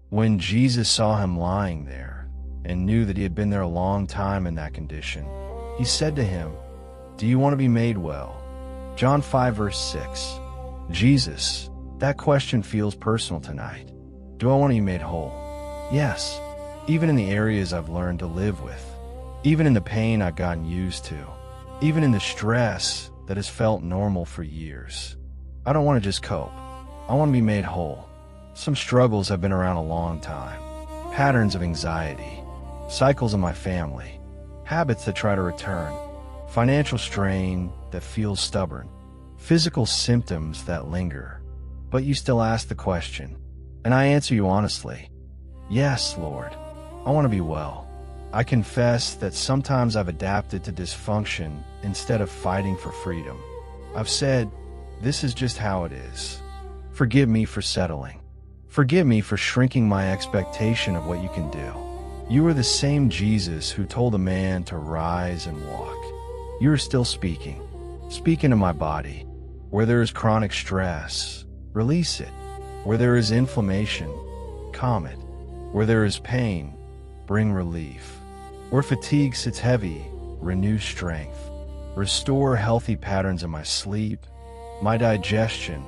When Jesus saw him lying there and knew that he had been there a long time in that condition, he said to him, "Do you want to be made well?" John 5 verse 6. Jesus, that question feels personal tonight. Do I want to be made whole? Yes, even in the areas I've learned to live with, even in the pain I've gotten used to, even in the stress that has felt normal for years. I don't want to just cope. I want to be made whole. Some struggles have been around a long time. Patterns of anxiety, cycles in my family, habits that try to return, financial strain that feels stubborn, physical symptoms that linger. But you still ask the question, and I answer you honestly. Yes, Lord, I want to be well. I confess that sometimes I've adapted to dysfunction instead of fighting for freedom. I've said, "This is just how it is." Forgive me for settling. Forgive me for shrinking my expectation of what you can do. You are the same Jesus who told a man to rise and walk. You are still speaking. Speak into my body. Where there is chronic stress, release it. Where there is inflammation, calm it. Where there is pain, bring relief. Where fatigue sits heavy, renew strength. Restore healthy patterns in my sleep, my digestion,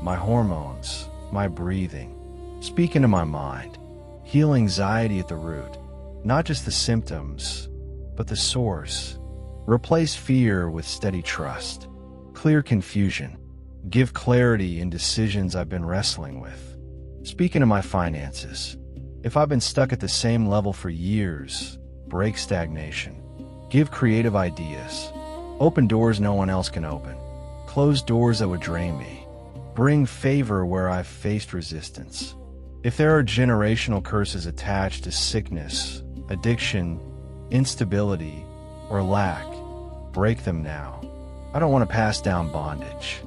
my hormones, my breathing. Speak into my mind. Heal anxiety at the root, not just the symptoms, but the source. Replace fear with steady trust. Clear confusion. Give clarity in decisions I've been wrestling with. Speak into my finances. If I've been stuck at the same level for years, break stagnation. Give creative ideas. Open doors no one else can open. Close doors that would drain me. Bring favor where I've faced resistance. If there are generational curses attached to sickness, addiction, instability, or lack, break them now. I don't want to pass down bondage.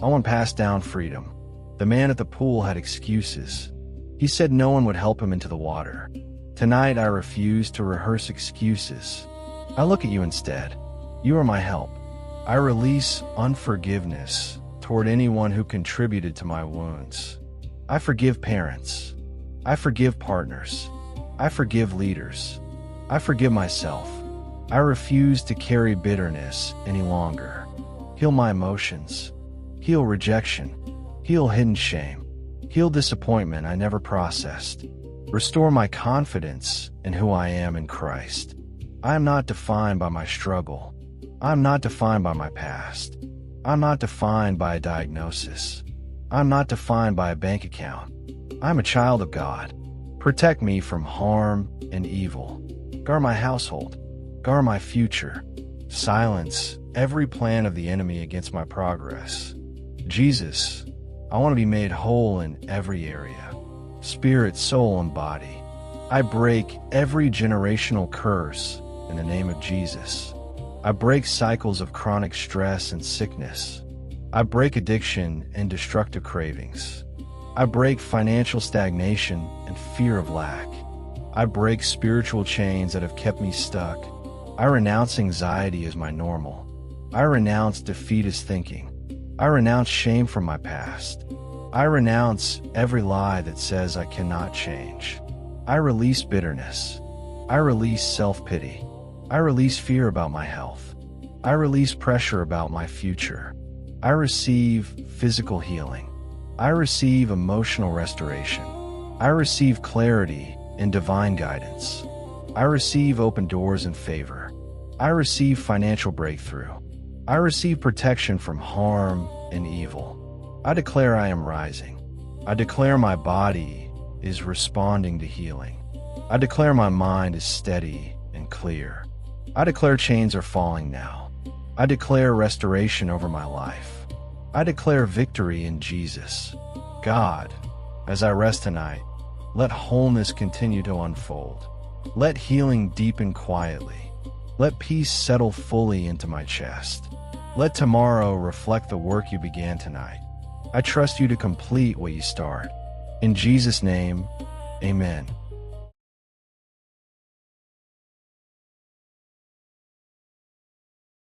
I want to pass down freedom. The man at the pool had excuses. He said no one would help him into the water. Tonight I refuse to rehearse excuses. I look at you instead. You are my help. I release unforgiveness toward anyone who contributed to my wounds. I forgive parents. I forgive partners. I forgive leaders. I forgive myself. I refuse to carry bitterness any longer. Heal my emotions. Heal rejection. Heal hidden shame. Heal disappointment I never processed. Restore my confidence in who I am in Christ. I am not defined by my struggle. I am not defined by my past. I am not defined by a diagnosis. I am not defined by a bank account. I am a child of God. Protect me from harm and evil. Guard my household. Guard my future. Silence every plan of the enemy against my progress. Jesus, I want to be made whole in every area. Spirit, soul, and body. I break every generational curse in the name of Jesus. I break cycles of chronic stress and sickness. I break addiction and destructive cravings. I break financial stagnation and fear of lack. I break spiritual chains that have kept me stuck. I renounce anxiety as my normal. I renounce defeatist thinking. I renounce shame from my past. I renounce every lie that says I cannot change. I release bitterness. I release self-pity. I release fear about my health. I release pressure about my future. I receive physical healing. I receive emotional restoration. I receive clarity and divine guidance. I receive open doors and favor. I receive financial breakthrough. I receive protection from harm and evil. I declare I am rising. I declare my body is responding to healing. I declare my mind is steady and clear. I declare chains are falling now. I declare restoration over my life. I declare victory in Jesus. God, as I rest tonight, let wholeness continue to unfold. Let healing deepen quietly. Let peace settle fully into my chest. Let tomorrow reflect the work you began tonight. I trust you to complete what you start. In Jesus' name, amen.